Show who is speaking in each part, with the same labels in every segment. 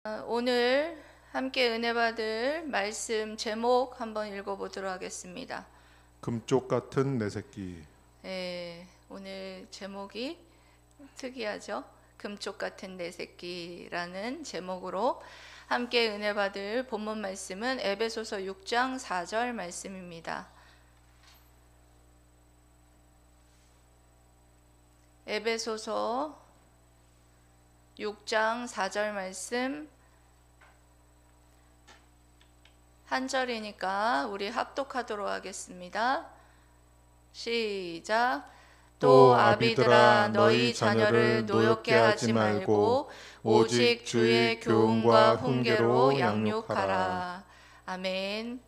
Speaker 1: 오늘 함께 은혜 받을 말씀 제목 한번 읽어보도록 하겠습니다.
Speaker 2: 금쪽 같은 내 새끼.
Speaker 1: 오늘 제목이 특이하죠. 금쪽 같은 내 새끼라는 제목으로 함께 은혜 받을 본문 말씀은 에베소서 6장 4절 말씀입니다. 에베소서 6장 4절 말씀 한 절이니까 우리 합독하도록 하겠습니다. 시작. 또 아비들아 너희 자녀를 노엽게 하지 말고 오직 주의 교훈과 훈계로 양육하라. 아멘.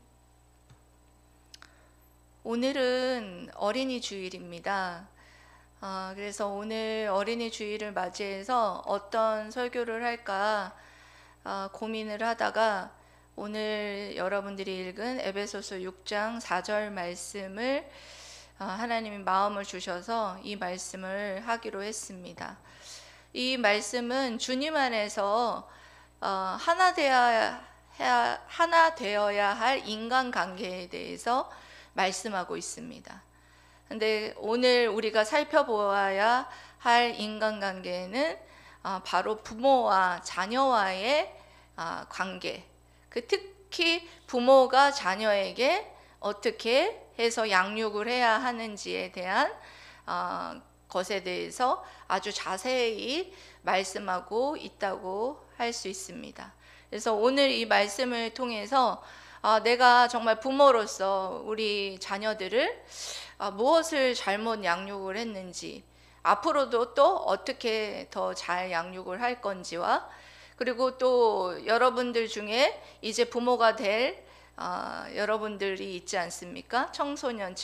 Speaker 1: 오늘은 어린이 주일입니다. 그래서 오늘 어린이 주일을 맞이해서 어떤 설교를 할까 고민을 하다가 오늘 여러분들이 읽은 에베소서 6장 4절 말씀을 하나님이 마음을 주셔서 이 말씀을 하기로 했습니다. 이 말씀은 주님 안에서 하나 되어야 할 인간관계에 대해서 말씀하고 있습니다. 근데 오늘 우리가 살펴보아야 할 인간관계는 바로 부모와 자녀와의 관계, 특히 부모가 자녀에게 어떻게 해서 양육을 해야 하는지에 대한 것에 대해서 아주 자세히 말씀하고 있다고 할 수 있습니다. 그래서 오늘 이 말씀을 통해서 내가 정말 부모로서 우리 자녀들을 무엇을 잘못 양육을 했는지, 앞으로도 또 어떻게 더 잘 양육을 할 건지와, 그리고 또 여러분들 중에 이제 부모가 될 여러분들이 있지 않습니까? 청소년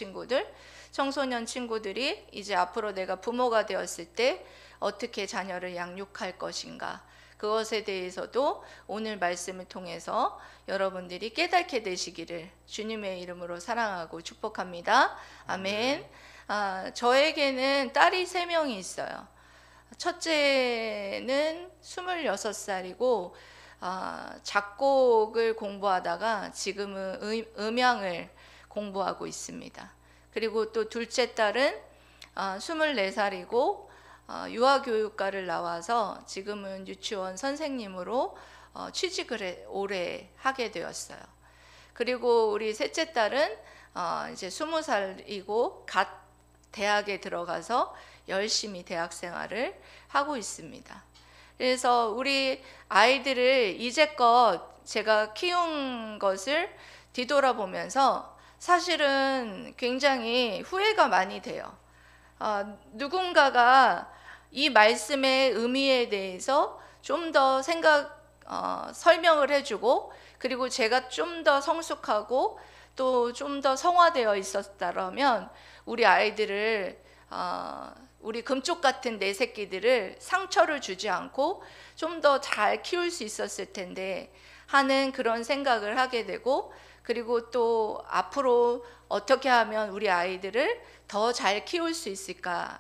Speaker 1: 친구들이 이제 앞으로 내가 부모가 되었을 때 어떻게 자녀를 양육할 것인가, 그것에 대해서도 오늘 말씀을 통해서 여러분들이 깨닫게 되시기를 주님의 이름으로 사랑하고 축복합니다. 아멘. 저에게는 딸이 3명이 있어요. 첫째는 26살이고 작곡을 공부하다가 지금은 음향을 공부하고 있습니다. 그리고 또 둘째 딸은 24살이고 유아교육과를 나와서 지금은 유치원 선생님으로 취직을 올해 하게 되었어요. 그리고 우리 셋째 딸은 이제 20살이고 갓 대학에 들어가서 열심히 대학 생활을 하고 있습니다. 그래서 우리 아이들을 이제껏 제가 키운 것을 뒤돌아보면서 사실은 굉장히 후회가 많이 돼요. 누군가가 이 말씀의 의미에 대해서 좀 더 설명을 해주고, 그리고 제가 좀 더 성숙하고 또 좀 더 성화되어 있었다면 우리 아이들을 우리 금쪽 같은 내 새끼들을 상처를 주지 않고 좀 더 잘 키울 수 있었을 텐데 하는 그런 생각을 하게 되고, 그리고 또 앞으로 어떻게 하면 우리 아이들을 더 잘 키울 수 있을까.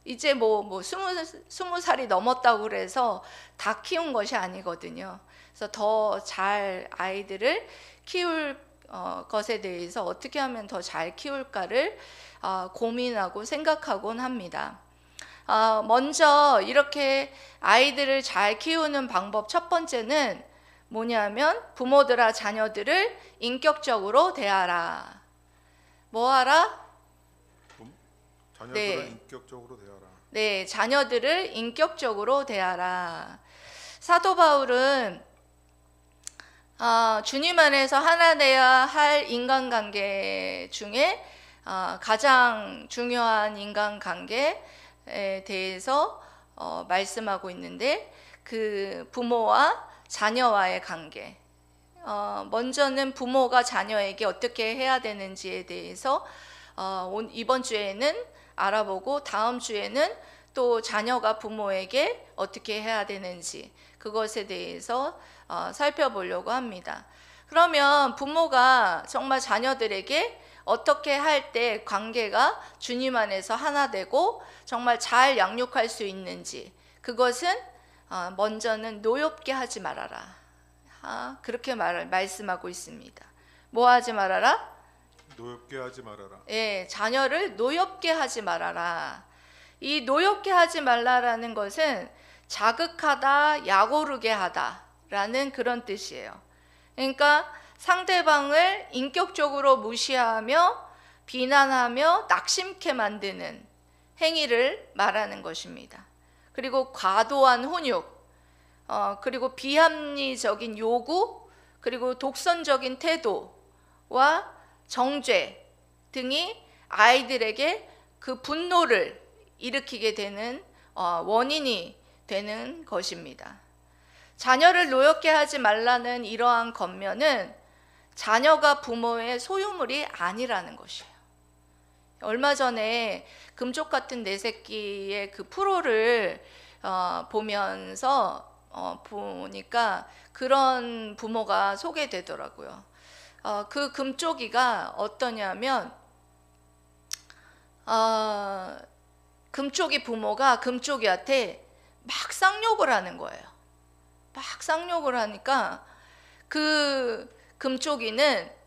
Speaker 1: 이제 20살이 넘었다고 그래서 다 키운 것이 아니거든요. 그래서 더 잘 아이들을 키울 것에 대해서 어떻게 하면 더 잘 키울까를 고민하고 생각하곤 합니다. 먼저 이렇게 아이들을 잘 키우는 방법 첫 번째는 뭐냐면 부모들아 자녀들을 인격적으로 대하라. 뭐하라?
Speaker 2: 자녀들을 인격적으로 대하라.
Speaker 1: 네, 자녀들을 인격적으로 대하라. 사도 바울은 주님 안에서 하나 되어야 할 인간관계 중에 가장 중요한 인간관계에 대해서 말씀하고 있는데, 그 부모와 자녀와의 관계, 먼저는 부모가 자녀에게 어떻게 해야 되는지에 대해서 이번 주에는 알아보고, 다음 주에는 또 자녀가 부모에게 어떻게 해야 되는지 그것에 대해서 살펴보려고 합니다. 그러면 부모가 정말 자녀들에게 어떻게 할 때 관계가 주님 안에서 하나 되고 정말 잘 양육할 수 있는지, 그것은 먼저는 노엽게 하지 말아라. 그렇게 말씀하고 있습니다. 뭐 하지 말아라?
Speaker 2: 노엽게 하지 말아라.
Speaker 1: 예, 자녀를 노엽게 하지 말아라. 이 노엽게 하지 말라라는 것은 자극하다, 약오르게 하다라는 그런 뜻이에요. 그러니까 상대방을 인격적으로 무시하며 비난하며 낙심케 만드는 행위를 말하는 것입니다. 그리고 과도한 훈육, 그리고 비합리적인 요구, 그리고 독선적인 태도와 정죄 등이 아이들에게 그 분노를 일으키게 되는 원인이 되는 것입니다. 자녀를 노엽게 하지 말라는 이러한 겉면은 자녀가 부모의 소유물이 아니라는 것이에요. 얼마 전에 금쪽 같은 내 새끼의 그 프로를 보면서 보니까 그런 부모가 소개되더라고요. 그 금쪽이가 어떠냐면 금쪽이 부모가 금쪽이한테 막 쌍욕을 하는 거예요. 막 쌍욕을 하니까 그 금쪽이는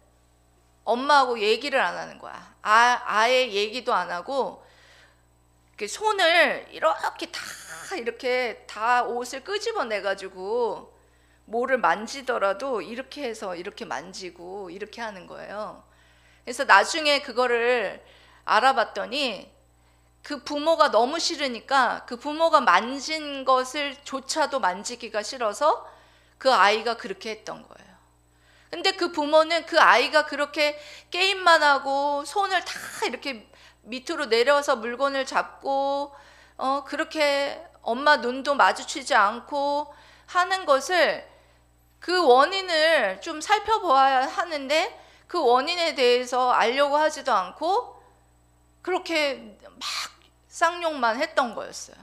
Speaker 1: 엄마하고 얘기를 안 하는 거야. 아예 얘기도 안 하고 손을 이렇게 다 옷을 끄집어내 가지고 뭐를 만지더라도 이렇게 해서 이렇게 만지고 이렇게 하는 거예요. 그래서 나중에 그거를 알아봤더니 그 부모가 너무 싫으니까 그 부모가 만진 것을 조차도 만지기가 싫어서 그 아이가 그렇게 했던 거예요. 근데 그 부모는 그 아이가 그렇게 게임만 하고 손을 다 이렇게 밑으로 내려서 물건을 잡고 그렇게 엄마 눈도 마주치지 않고 하는 것을 그 원인을 좀 살펴보아야 하는데 그 원인에 대해서 알려고 하지도 않고 그렇게 막 쌍욕만 했던 거였어요.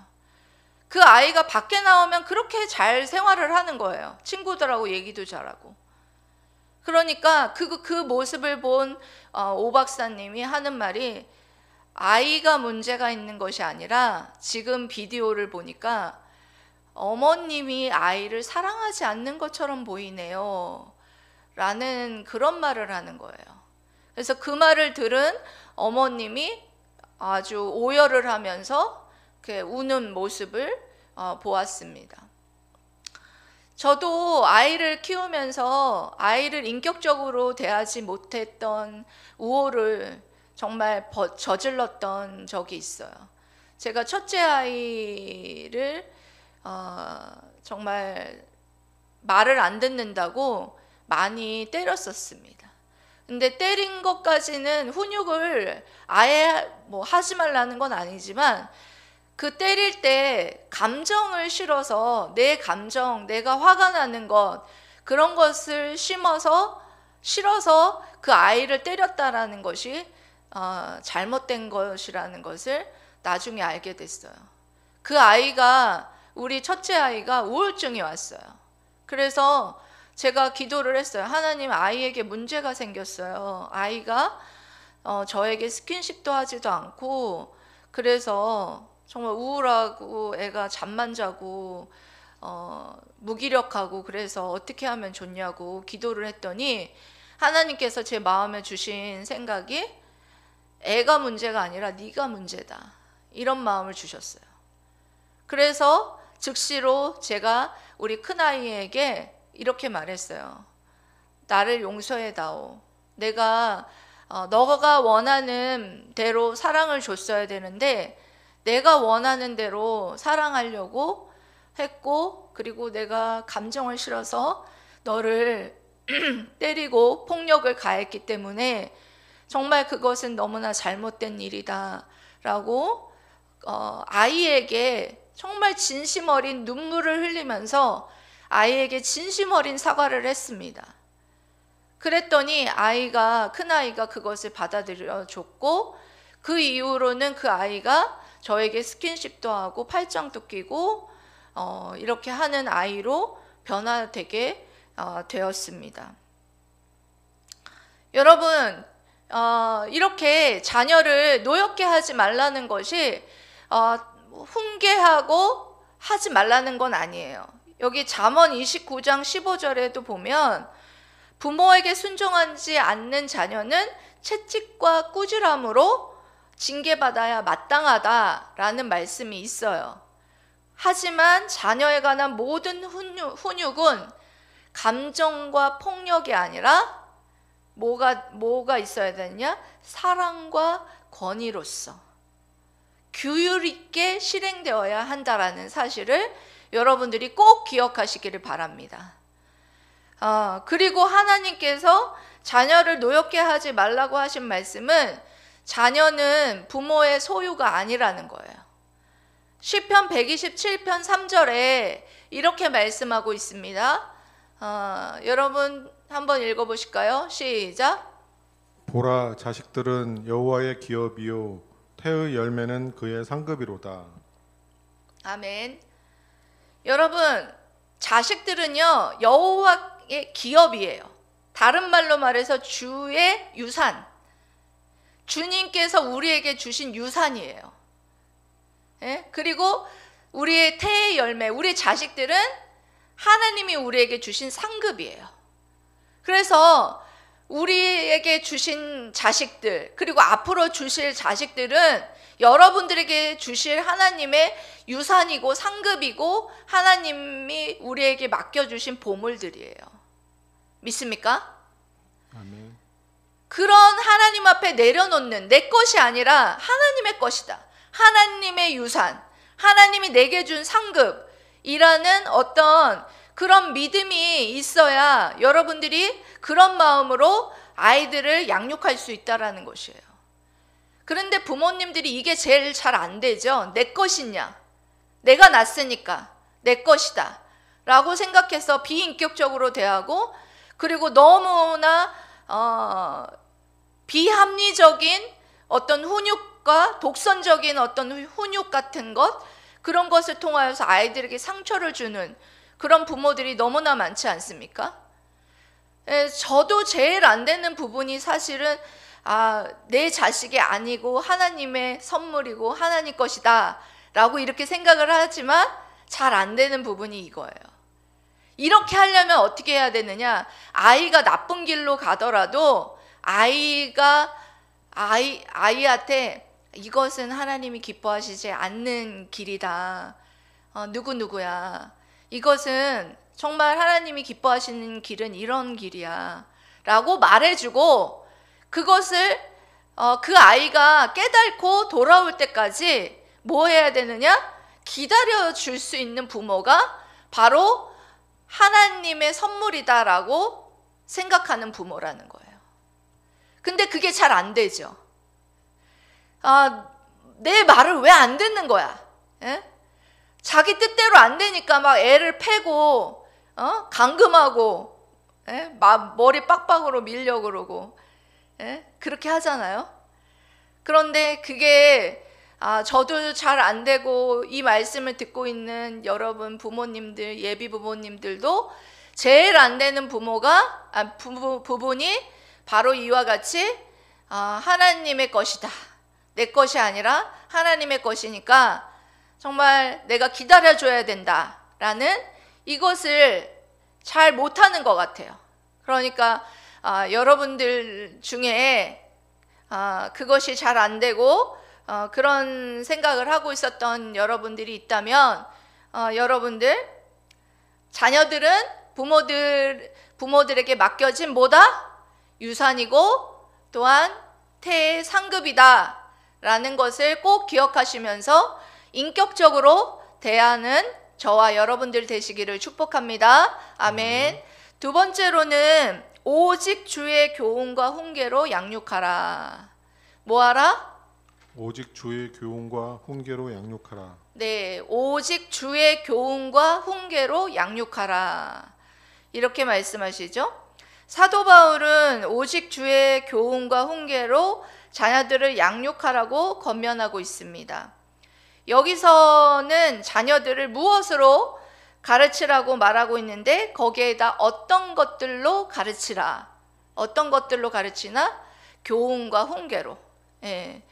Speaker 1: 그 아이가 밖에 나오면 그렇게 잘 생활을 하는 거예요. 친구들하고 얘기도 잘하고. 그러니까 그 모습을 본 오 박사님이 하는 말이 아이가 문제가 있는 것이 아니라 지금 비디오를 보니까 어머님이 아이를 사랑하지 않는 것처럼 보이네요 라는 그런 말을 하는 거예요. 그래서 그 말을 들은 어머님이 아주 오열을 하면서 우는 모습을 보았습니다. 저도 아이를 키우면서 아이를 인격적으로 대하지 못했던 우호를 정말 저질렀던 적이 있어요. 제가 첫째 아이를 정말 말을 안 듣는다고 많이 때렸었습니다. 근데 때린 것까지는 훈육을 아예 뭐 하지 말라는 건 아니지만 그 때릴 때 감정을 실어서 내 감정, 내가 화가 나는 것 그런 것을 실어서 그 아이를 때렸다라는 것이 잘못된 것이라는 것을 나중에 알게 됐어요. 그 아이가 우리 첫째 아이가 우울증이 왔어요. 그래서 제가 기도를 했어요. 하나님, 아이에게 문제가 생겼어요. 아이가 저에게 스킨십도 하지도 않고 그래서 정말 우울하고 애가 잠만 자고 무기력하고 그래서 어떻게 하면 좋냐고 기도를 했더니 하나님께서 제 마음에 주신 생각이 애가 문제가 아니라 네가 문제다 이런 마음을 주셨어요. 그래서 즉시로 제가 우리 큰아이에게 이렇게 말했어요. 나를 용서해다오. 내가 너가 원하는 대로 사랑을 줬어야 되는데 내가 원하는 대로 사랑하려고 했고 그리고 내가 감정을 실어서 너를 때리고 폭력을 가했기 때문에 정말 그것은 너무나 잘못된 일이다 라고 아이에게 정말 진심 어린 눈물을 흘리면서 아이에게 진심 어린 사과를 했습니다. 그랬더니 큰아이가 그것을 받아들여 줬고 그 이후로는 그 아이가 저에게 스킨십도 하고 팔짱도 끼고 이렇게 하는 아이로 변화되게 되었습니다. 여러분, 이렇게 자녀를 노엽게 하지 말라는 것이 훈계하고 하지 말라는 건 아니에요. 여기 잠언 29장 15절에도 보면 부모에게 순종하지 않는 자녀는 채찍과 꾸지람으로 징계받아야 마땅하다라는 말씀이 있어요. 하지만 자녀에 관한 모든 훈육은 감정과 폭력이 아니라 뭐가 있어야 되느냐? 사랑과 권위로서 규율 있게 실행되어야 한다라는 사실을 여러분들이 꼭 기억하시기를 바랍니다. 그리고 하나님께서 자녀를 노엽게 하지 말라고 하신 말씀은 자녀는 부모의 소유가 아니라는 거예요. 시편 127편 3절에 이렇게 말씀하고 있습니다. 여러분 한번 읽어보실까요? 시작.
Speaker 2: 보라, 자식들은 여호와의 기업이요 태의 열매는 그의 상급이로다.
Speaker 1: 아멘. 여러분, 자식들은요 여호와의 기업이에요. 다른 말로 말해서 주의 유산, 주님께서 우리에게 주신 유산이에요. 예? 그리고 우리의 태의 열매, 우리 자식들은 하나님이 우리에게 주신 상급이에요. 그래서 우리에게 주신 자식들, 그리고 앞으로 주실 자식들은 여러분들에게 주실 하나님의 유산이고 상급이고 하나님이 우리에게 맡겨주신 보물들이에요. 믿습니까?
Speaker 2: 아멘.
Speaker 1: 그런 하나님 앞에 내려놓는, 내 것이 아니라 하나님의 것이다, 하나님의 유산, 하나님이 내게 준 상급이라는 어떤 그런 믿음이 있어야 여러분들이 그런 마음으로 아이들을 양육할 수 있다는 것이에요. 그런데 부모님들이 이게 제일 잘 안 되죠. 내 것이냐, 내가 낳았으니까 내 것이다 라고 생각해서 비인격적으로 대하고, 그리고 너무나 비합리적인 어떤 훈육과 독선적인 어떤 훈육 같은 것, 그런 것을 통하여서 아이들에게 상처를 주는 그런 부모들이 너무나 많지 않습니까? 저도 제일 안 되는 부분이 사실은 내 자식이 아니고 하나님의 선물이고 하나님 것이다 라고 이렇게 생각을 하지만 잘 안 되는 부분이 이거예요. 이렇게 하려면 어떻게 해야 되느냐? 아이가 나쁜 길로 가더라도 아이한테 이것은 하나님이 기뻐하시지 않는 길이다. 누구누구야. 이것은 정말 하나님이 기뻐하시는 길은 이런 길이야. 라고 말해주고, 그것을 그 아이가 깨닫고 돌아올 때까지 뭐 해야 되느냐? 기다려줄 수 있는 부모가 바로 하나님의 선물이다라고 생각하는 부모라는 거예요. 근데 그게 잘 안 되죠. 내 말을 왜 안 듣는 거야? 예? 자기 뜻대로 안 되니까 막 애를 패고 감금하고, 예? 머리 빡빡으로 밀려 그러고, 예? 그렇게 하잖아요. 그런데 그게 저도 잘 안 되고, 이 말씀을 듣고 있는 여러분 부모님들, 예비 부모님들도 제일 안 되는 부분이 바로 이와 같이 하나님의 것이다, 내 것이 아니라 하나님의 것이니까 정말 내가 기다려줘야 된다라는 이것을 잘 못하는 것 같아요. 그러니까 여러분들 중에 그것이 잘 안 되고 그런 생각을 하고 있었던 여러분들이 있다면, 여러분들 자녀들은 부모들에게 맡겨진 뭐다? 유산이고 또한 태의 상급이다 라는 것을 꼭 기억하시면서 인격적으로 대하는 저와 여러분들 되시기를 축복합니다. 아멘. 두 번째로는 오직 주의 교훈과 훈계로 양육하라. 뭐하라?
Speaker 2: 오직 주의 교훈과 훈계로 양육하라.
Speaker 1: 네, 오직 주의 교훈과 훈계로 양육하라. 이렇게 말씀하시죠. 사도 바울은 오직 주의 교훈과 훈계로 자녀들을 양육하라고 권면하고 있습니다. 여기서는 자녀들을 무엇으로 가르치라고 말하고 있는데, 거기에다 어떤 것들로 가르치라. 어떤 것들로 가르치나? 교훈과 훈계로. 예.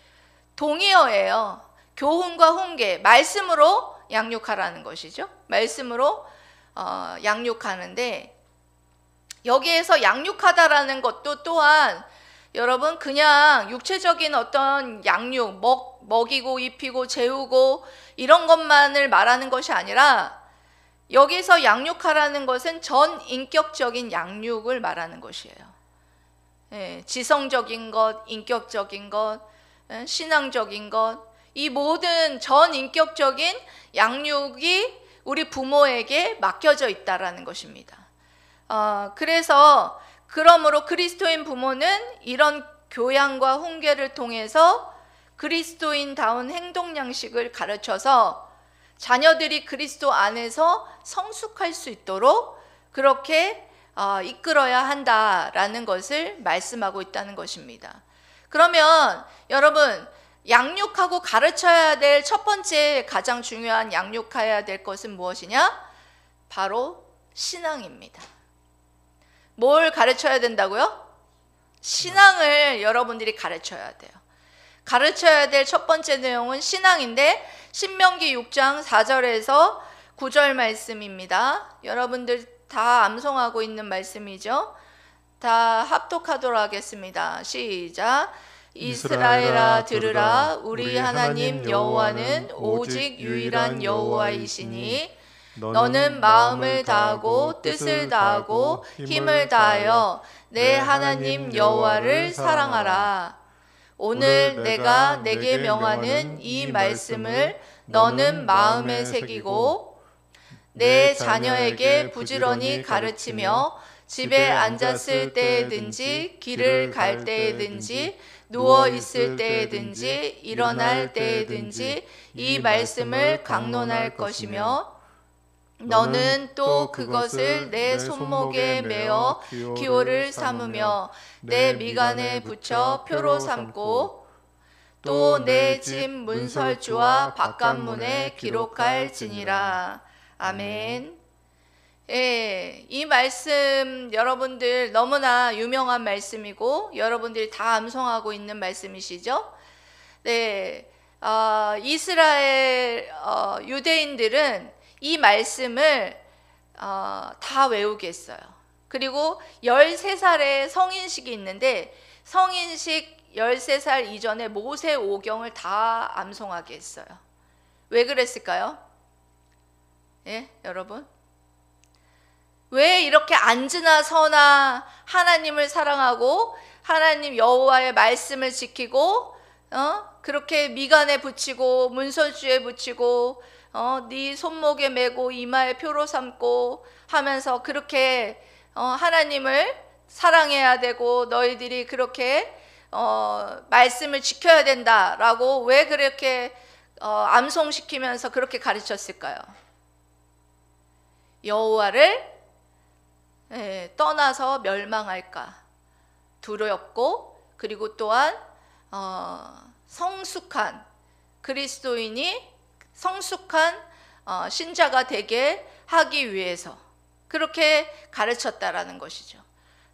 Speaker 1: 동의어예요. 교훈과 훈계, 말씀으로 양육하라는 것이죠. 말씀으로 양육하는데, 여기에서 양육하다라는 것도 또한 여러분 그냥 육체적인 어떤 양육, 먹이고 입히고 재우고 이런 것만을 말하는 것이 아니라, 여기서 양육하라는 것은 전 인격적인 양육을 말하는 것이에요. 예, 지성적인 것, 인격적인 것, 신앙적인 것, 이 모든 전 인격적인 양육이 우리 부모에게 맡겨져 있다라는 것입니다. 그러므로 그리스도인 부모는 이런 교양과 훈계를 통해서 그리스도인다운 행동 양식을 가르쳐서 자녀들이 그리스도 안에서 성숙할 수 있도록 그렇게 이끌어야 한다라는 것을 말씀하고 있다는 것입니다. 그러면 여러분, 양육하고 가르쳐야 될 첫 번째 가장 중요한 양육해야 될 것은 무엇이냐? 바로 신앙입니다. 뭘 가르쳐야 된다고요? 신앙을 여러분들이 가르쳐야 돼요. 가르쳐야 될 첫 번째 내용은 신앙인데, 신명기 6장 4절에서 9절 말씀입니다. 여러분들 다 암송하고 있는 말씀이죠. 다 합독하도록 하겠습니다. 시작. 이스라엘아 들으라, 우리 하나님 여호와는 오직 유일한 여호와이시니 너는 마음을 다하고 뜻을 다하고 힘을 다하여 내 하나님 여호와를 사랑하라. 오늘 내가 내게 명하는 이 말씀을 너는 마음에 새기고 내 자녀에게 부지런히 가르치며 집에 앉았을 때에든지 길을 갈 때에든지 누워 있을 때에든지 일어날 때에든지 이 말씀을 강론할 것이며, 너는 또 그것을 내 손목에 메어 기호를 삼으며 내 미간에 붙여 표로 삼고 또 내 집 문설주와 바깥문에 기록할지니라. 아멘. 예, 이 말씀 여러분들 너무나 유명한 말씀이고 여러분들이 다 암송하고 있는 말씀이시죠? 네, 이스라엘 유대인들은 이 말씀을 다 외우겠어요. 그리고 13살에 성인식이 있는데, 성인식 13살 이전에 모세 오경을 다 암송하게 했어요. 왜 그랬을까요? 예, 여러분? 왜 이렇게 앉으나 서나 하나님을 사랑하고 하나님 여호와의 말씀을 지키고 그렇게 미간에 붙이고 문설주에 붙이고 네 손목에 메고 이마에 표로 삼고 하면서 그렇게 하나님을 사랑해야 되고 너희들이 그렇게 말씀을 지켜야 된다라고 왜 그렇게 암송시키면서 그렇게 가르쳤을까요? 여호와를 떠나서 멸망할까 두렵고, 그리고 또한 성숙한 그리스도인이 성숙한 신자가 되게 하기 위해서 그렇게 가르쳤다라는 것이죠.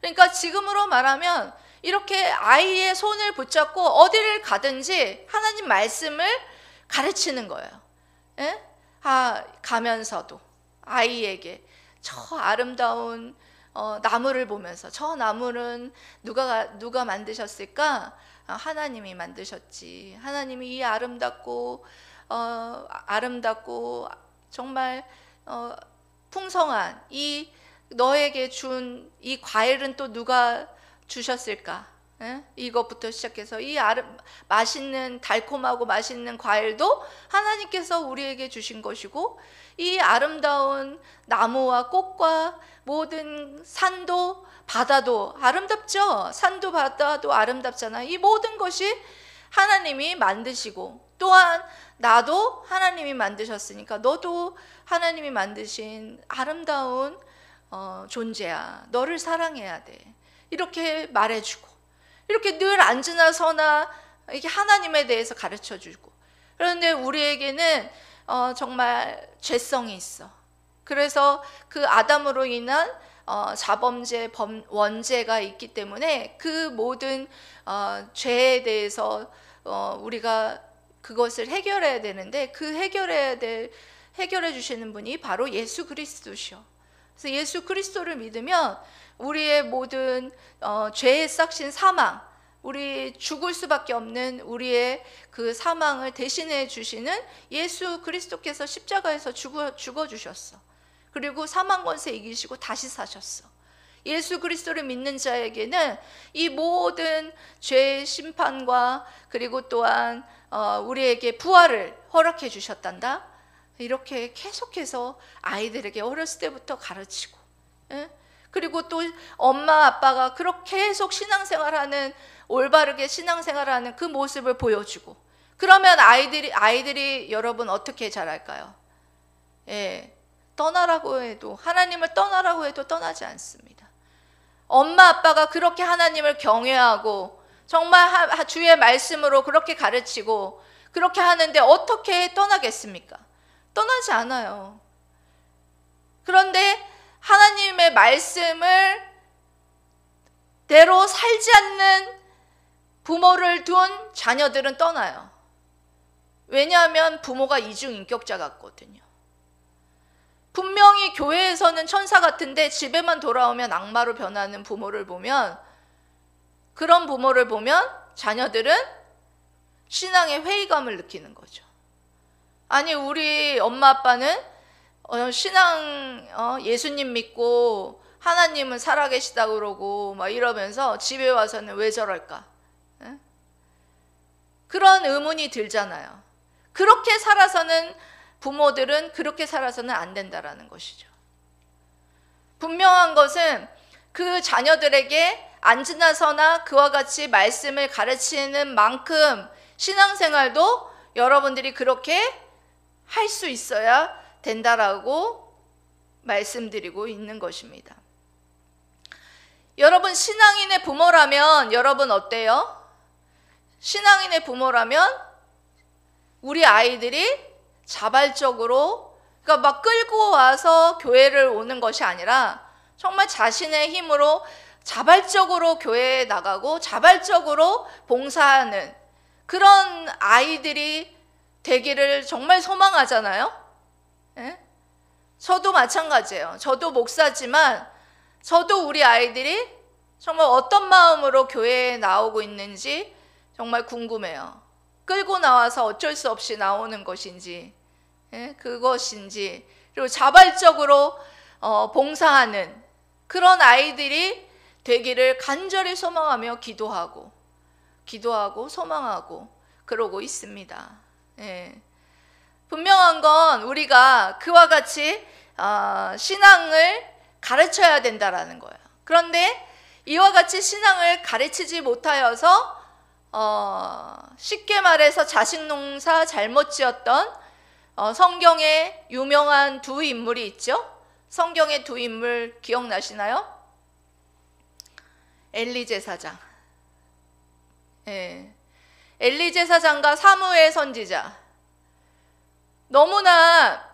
Speaker 1: 그러니까 지금으로 말하면 이렇게 아이의 손을 붙잡고 어디를 가든지 하나님 말씀을 가르치는 거예요. 예? 가면서도 아이에게 저 아름다운 나무를 보면서, 저 나무는 누가 만드셨을까? 하나님이 만드셨지. 하나님이 이 아름답고 정말 풍성한 이 너에게 준 이 과일은 또 누가 주셨을까? 에? 이것부터 시작해서 이 맛있는 달콤하고 맛있는 과일도 하나님께서 우리에게 주신 것이고, 이 아름다운 나무와 꽃과 모든 산도 바다도 아름답죠. 산도 바다도 아름답잖아요. 이 모든 것이 하나님이 만드시고, 또한 나도 하나님이 만드셨으니까 너도 하나님이 만드신 아름다운 존재야. 너를 사랑해야 돼. 이렇게 말해주고, 이렇게 늘 앉으나 서나 이렇게 하나님에 대해서 가르쳐주고. 그런데 우리에게는 정말 죄성이 있어. 그래서 그 아담으로 인한 자범죄, 원죄가 있기 때문에 그 모든 죄에 대해서 우리가 그것을 해결해야 되는데, 그 해결해야 될 해결해 주시는 분이 바로 예수 그리스도시요. 그래서 예수 그리스도를 믿으면 우리의 모든 죄의 싹신 사망, 우리 죽을 수밖에 없는 우리의 그 사망을 대신해 주시는 예수 그리스도께서 십자가에서 죽어 주셨어. 그리고 사망 권세 이기시고 다시 사셨어. 예수 그리스도를 믿는 자에게는 이 모든 죄의 심판과 그리고 또한 우리에게 부활을 허락해 주셨단다. 이렇게 계속해서 아이들에게 어렸을 때부터 가르치고, 그리고 또 엄마 아빠가 그렇게 계속 신앙생활하는, 올바르게 신앙생활하는 그 모습을 보여주고, 그러면 아이들이 여러분 어떻게 자랄까요? 떠나라고 해도, 하나님을 떠나라고 해도 떠나지 않습니다. 엄마 아빠가 그렇게 하나님을 경외하고 정말 주의 말씀으로 그렇게 가르치고 그렇게 하는데 어떻게 떠나겠습니까? 떠나지 않아요. 그런데 하나님의 말씀을 대로 살지 않는 부모를 둔 자녀들은 떠나요. 왜냐하면 부모가 이중인격자 같거든요. 분명히 교회에서는 천사 같은데 집에만 돌아오면 악마로 변하는 부모를 보면, 그런 부모를 보면 자녀들은 신앙의 회의감을 느끼는 거죠. 아니, 우리 엄마 아빠는 예수님 믿고 하나님은 살아계시다고 그러고 막 이러면서 집에 와서는 왜 저럴까? 그런 의문이 들잖아요. 그렇게 살아서는, 부모들은 그렇게 살아서는 안 된다라는 것이죠. 분명한 것은 그 자녀들에게 앉으나서나 그와 같이 말씀을 가르치는 만큼 신앙생활도 여러분들이 그렇게 할 수 있어야 된다라고 말씀드리고 있는 것입니다. 여러분, 신앙인의 부모라면 여러분 어때요? 신앙인의 부모라면 우리 아이들이 자발적으로, 그러니까 막 끌고 와서 교회를 오는 것이 아니라 정말 자신의 힘으로 자발적으로 교회에 나가고 자발적으로 봉사하는 그런 아이들이 되기를 정말 소망하잖아요. 저도 마찬가지예요. 저도 목사지만 저도 우리 아이들이 정말 어떤 마음으로 교회에 나오고 있는지 정말 궁금해요. 끌고 나와서 어쩔 수 없이 나오는 것인지, 그것인지, 그리고 자발적으로 봉사하는 그런 아이들이 되기를 간절히 소망하며 기도하고 소망하고 그러고 있습니다. 분명한 건 우리가 그와 같이 신앙을 가르쳐야 된다라는 거예요. 그런데 이와 같이 신앙을 가르치지 못하여서 쉽게 말해서 자식농사 잘못 지었던 성경에 유명한 두 인물이 있죠. 성경의 두 인물 기억나시나요? 엘리 제사장. 엘리 제사장과 사무엘 선지자. 너무나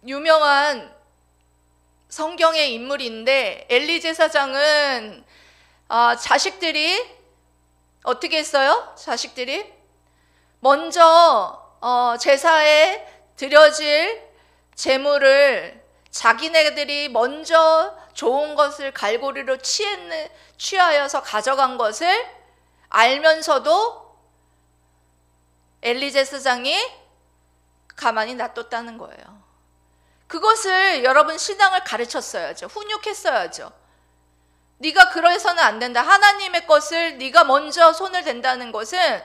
Speaker 1: 유명한 성경의 인물인데, 엘리 제사장은 자식들이 어떻게 했어요? 자식들이 먼저 제사에 드려질 제물을 자기네들이 먼저 좋은 것을 갈고리로 취하여서 가져간 것을 알면서도 엘리 제사장이 가만히 놔뒀다는 거예요. 그것을 여러분 신앙을 가르쳤어야죠. 훈육했어야죠. 네가 그래서는 안 된다. 하나님의 것을 네가 먼저 손을 댄다는 것은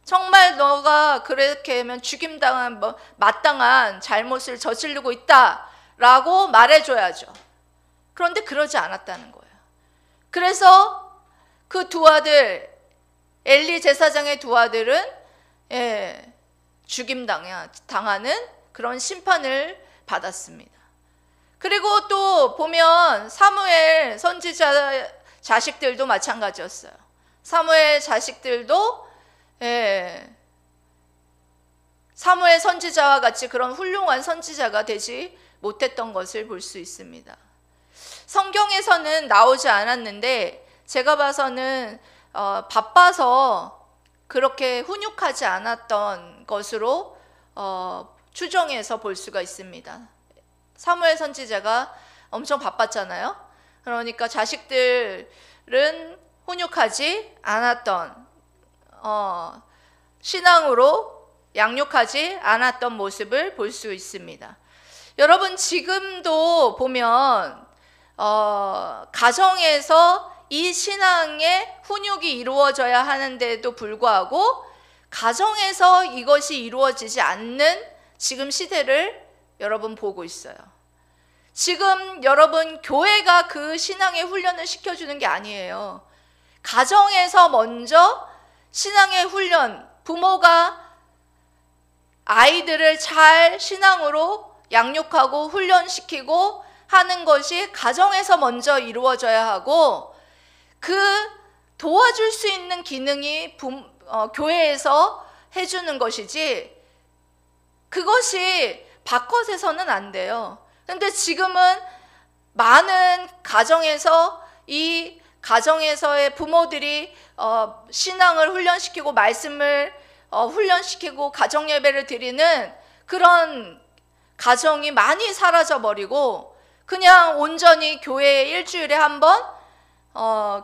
Speaker 1: 정말 너가 그렇게 하면 죽임당한, 마땅한 잘못을 저지르고 있다라고 말해줘야죠. 그런데 그러지 않았다는 거예요. 그래서 그 두 아들, 엘리 제사장의 두 아들은 죽임당하는 그런 심판을 받았습니다. 그리고 또 보면 사무엘 선지자 자식들도 마찬가지였어요. 사무엘 자식들도 사무엘 선지자와 같이 그런 훌륭한 선지자가 되지 못했던 것을 볼 수 있습니다. 성경에서는 나오지 않았는데 제가 봐서는 바빠서 그렇게 훈육하지 않았던 것으로 추정해서 볼 수가 있습니다. 사무엘 선지자가 엄청 바빴잖아요. 그러니까 자식들은 훈육하지 않았던, 신앙으로 양육하지 않았던 모습을 볼 수 있습니다. 여러분, 지금도 보면 가정에서 이 신앙의 훈육이 이루어져야 하는데도 불구하고 가정에서 이것이 이루어지지 않는 지금 시대를 여러분 보고 있어요. 지금 여러분, 교회가 그 신앙의 훈련을 시켜주는 게 아니에요. 가정에서 먼저 신앙의 훈련, 부모가 아이들을 잘 신앙으로 양육하고 훈련시키고 하는 것이 가정에서 먼저 이루어져야 하고, 그 도와줄 수 있는 기능이 교회에서 해주는 것이지, 그것이 바깥에서는 안 돼요. 근데 지금은 많은 가정에서 이 가정에서의 부모들이 신앙을 훈련시키고 말씀을 훈련시키고 가정 예배를 드리는 그런 가정이 많이 사라져 버리고, 그냥 온전히 교회에 일주일에 한 번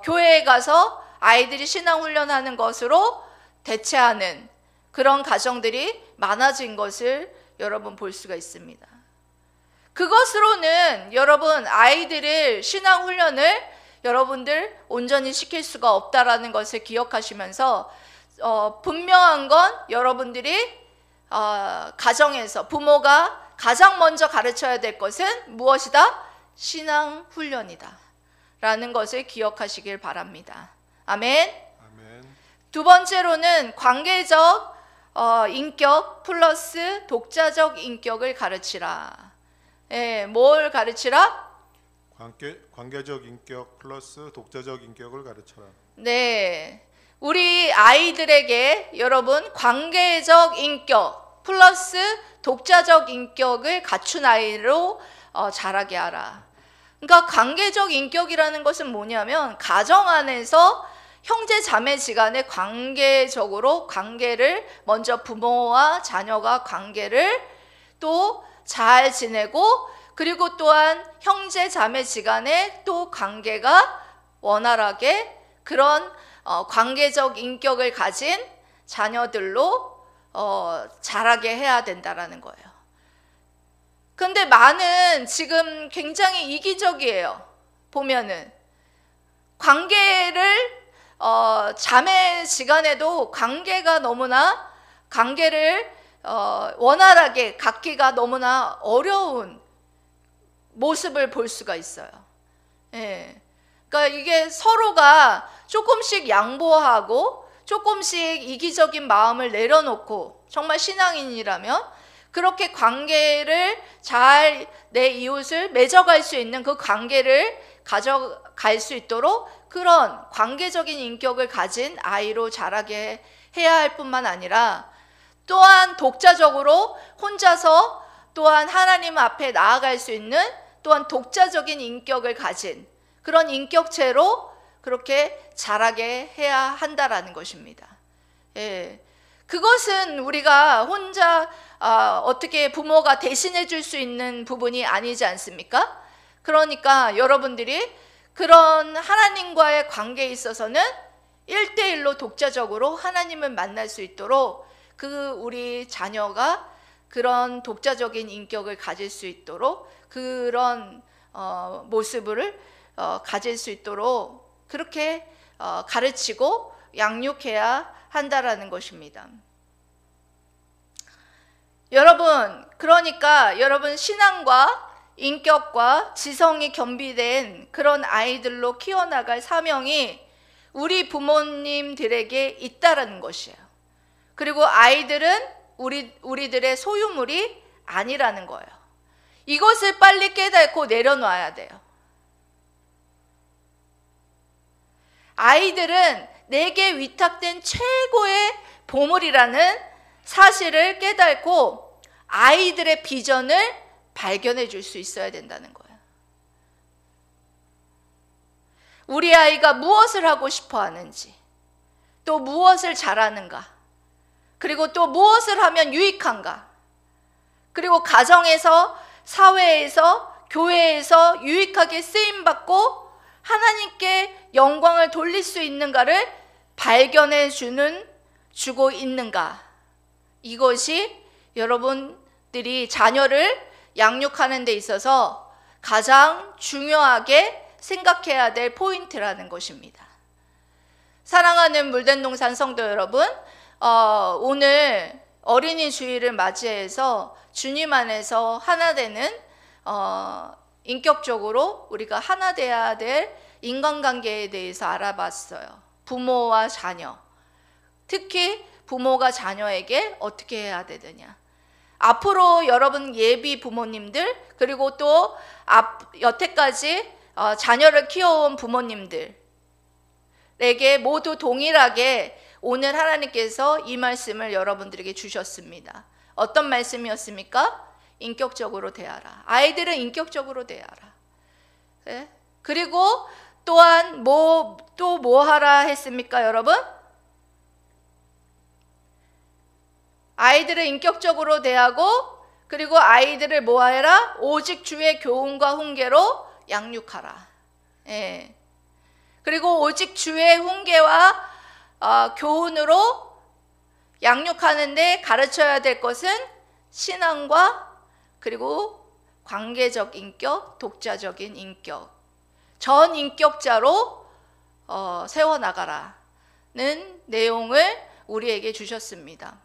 Speaker 1: 교회에 가서 아이들이 신앙 훈련하는 것으로 대체하는 그런 가정들이 많아진 것을 여러분 볼 수가 있습니다. 그것으로는 여러분, 아이들을 신앙 훈련을 여러분들 온전히 시킬 수가 없다라는 것을 기억하시면서, 분명한 건 여러분들이 가정에서 부모가 가장 먼저 가르쳐야 될 것은 무엇이다? 신앙 훈련이다 라는 것을 기억하시길 바랍니다. 아멘.
Speaker 2: 아멘.
Speaker 1: 두 번째로는 관계적 인격 플러스 독자적 인격을 가르치라. 뭘 가르치라?
Speaker 2: 관계적 인격 플러스 독자적 인격을 가르쳐라.
Speaker 1: 네, 우리 아이들에게 여러분, 관계적 인격 플러스 독자적 인격을 갖춘 아이로 자라게 하라. 그러니까 관계적 인격이라는 것은 뭐냐면, 가정 안에서 형제 자매지간의 관계적으로 관계를 먼저 부모와 자녀가 관계를 또 잘 지내고, 그리고 또한 형제 자매지간의 또 관계가 원활하게 그런 관계적 인격을 가진 자녀들로 자라게 해야 된다라는 거예요. 근데 많은 지금 굉장히 이기적이에요. 보면은 관계를 자매지간에도 관계가 너무나 관계를 원활하게 갖기가 너무나 어려운 모습을 볼 수가 있어요. 그러니까 이게 서로가 조금씩 양보하고 조금씩 이기적인 마음을 내려놓고, 정말 신앙인이라면 그렇게 관계를 잘 내 이웃을 맺어갈 수 있는 그 관계를 가져갈 수 있도록 그런 관계적인 인격을 가진 아이로 자라게 해야 할 뿐만 아니라, 또한 독자적으로 혼자서 또한 하나님 앞에 나아갈 수 있는 또한 독자적인 인격을 가진 그런 인격체로 그렇게 자라게 해야 한다라는 것입니다. 그것은 우리가 혼자 어떻게 부모가 대신해 줄 수 있는 부분이 아니지 않습니까? 그러니까 여러분들이 그런 하나님과의 관계에 있어서는 1대1로 독자적으로 하나님을 만날 수 있도록, 우리 자녀가 그런 독자적인 인격을 가질 수 있도록, 그런 모습을 가질 수 있도록 그렇게 가르치고 양육해야 한다라는 것입니다. 여러분, 그러니까 여러분, 신앙과 인격과 지성이 겸비된 그런 아이들로 키워나갈 사명이 우리 부모님들에게 있다라는 것이에요. 그리고 아이들은 우리들의 소유물이 아니라는 거예요. 이것을 빨리 깨닫고 내려놔야 돼요. 아이들은 내게 위탁된 최고의 보물이라는 사실을 깨닫고 아이들의 비전을 발견해 줄 수 있어야 된다는 거예요. 우리 아이가 무엇을 하고 싶어 하는지, 또 무엇을 잘하는가, 그리고 또 무엇을 하면 유익한가, 그리고 가정에서, 사회에서, 교회에서 유익하게 쓰임받고 하나님께 영광을 돌릴 수 있는가를 발견해 주고 있는가? 이것이 여러분들이 자녀를 양육하는 데 있어서 가장 중요하게 생각해야 될 포인트라는 것입니다. 사랑하는 물된동산 성도 여러분, 오늘 어린이 주일을 맞이해서 주님 안에서 하나 되는 인격적으로 우리가 하나 돼야 될 인간관계에 대해서 알아봤어요. 부모와 자녀, 특히 부모가 자녀에게 어떻게 해야 되느냐. 앞으로 여러분 예비 부모님들, 그리고 또 여태까지 자녀를 키워온 부모님들에게 모두 동일하게 오늘 하나님께서 이 말씀을 여러분들에게 주셨습니다. 어떤 말씀이었습니까? 인격적으로 대하라. 아이들은 인격적으로 대하라. 네? 그리고 또한 뭐 하라 했습니까, 여러분? 아이들을 인격적으로 대하고, 그리고 아이들을 뭐 해라? 오직 주의 교훈과 훈계로 양육하라. 예. 그리고 오직 주의 훈계와 교훈으로 양육하는데 가르쳐야 될 것은 신앙과 그리고 관계적 인격, 독자적인 인격, 전인격자로 세워나가라는 내용을 우리에게 주셨습니다.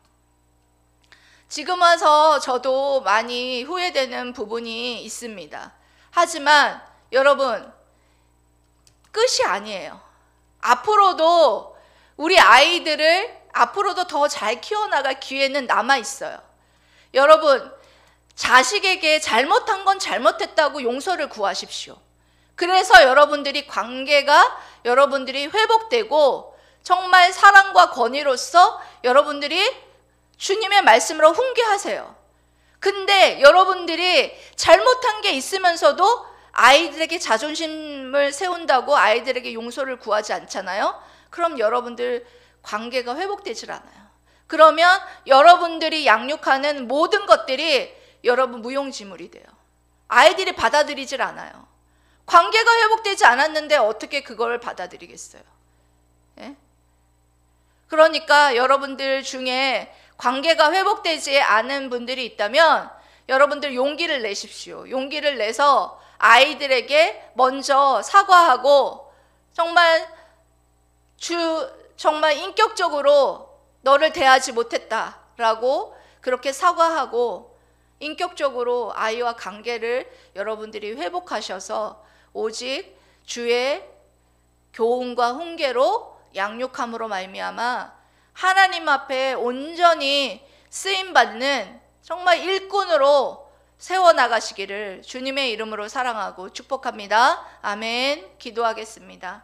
Speaker 1: 지금 와서 저도 많이 후회되는 부분이 있습니다. 하지만 여러분, 끝이 아니에요. 앞으로도 우리 아이들을 앞으로도 더 잘 키워나갈 기회는 남아있어요. 여러분, 자식에게 잘못한 건 잘못했다고 용서를 구하십시오. 그래서 관계가 여러분들이 회복되고 정말 사랑과 권위로서 여러분들이 주님의 말씀으로 훈계하세요. 근데 여러분들이 잘못한 게 있으면서도 아이들에게 자존심을 세운다고 아이들에게 용서를 구하지 않잖아요. 그럼 여러분들 관계가 회복되질 않아요. 그러면 여러분들이 양육하는 모든 것들이 여러분 무용지물이 돼요. 아이들이 받아들이질 않아요. 관계가 회복되지 않았는데 어떻게 그걸 받아들이겠어요? 예? 그러니까 여러분들 중에 관계가 회복되지 않은 분들이 있다면 여러분들 용기를 내십시오. 용기를 내서 아이들에게 먼저 사과하고 정말 인격적으로 너를 대하지 못했다라고 그렇게 사과하고 인격적으로 아이와 관계를 여러분들이 회복하셔서 오직 주의 교훈과 훈계로 양육함으로 말미암아 하나님 앞에 온전히 쓰임받는 정말 일꾼으로 세워나가시기를 주님의 이름으로 사랑하고 축복합니다. 아멘. 기도하겠습니다.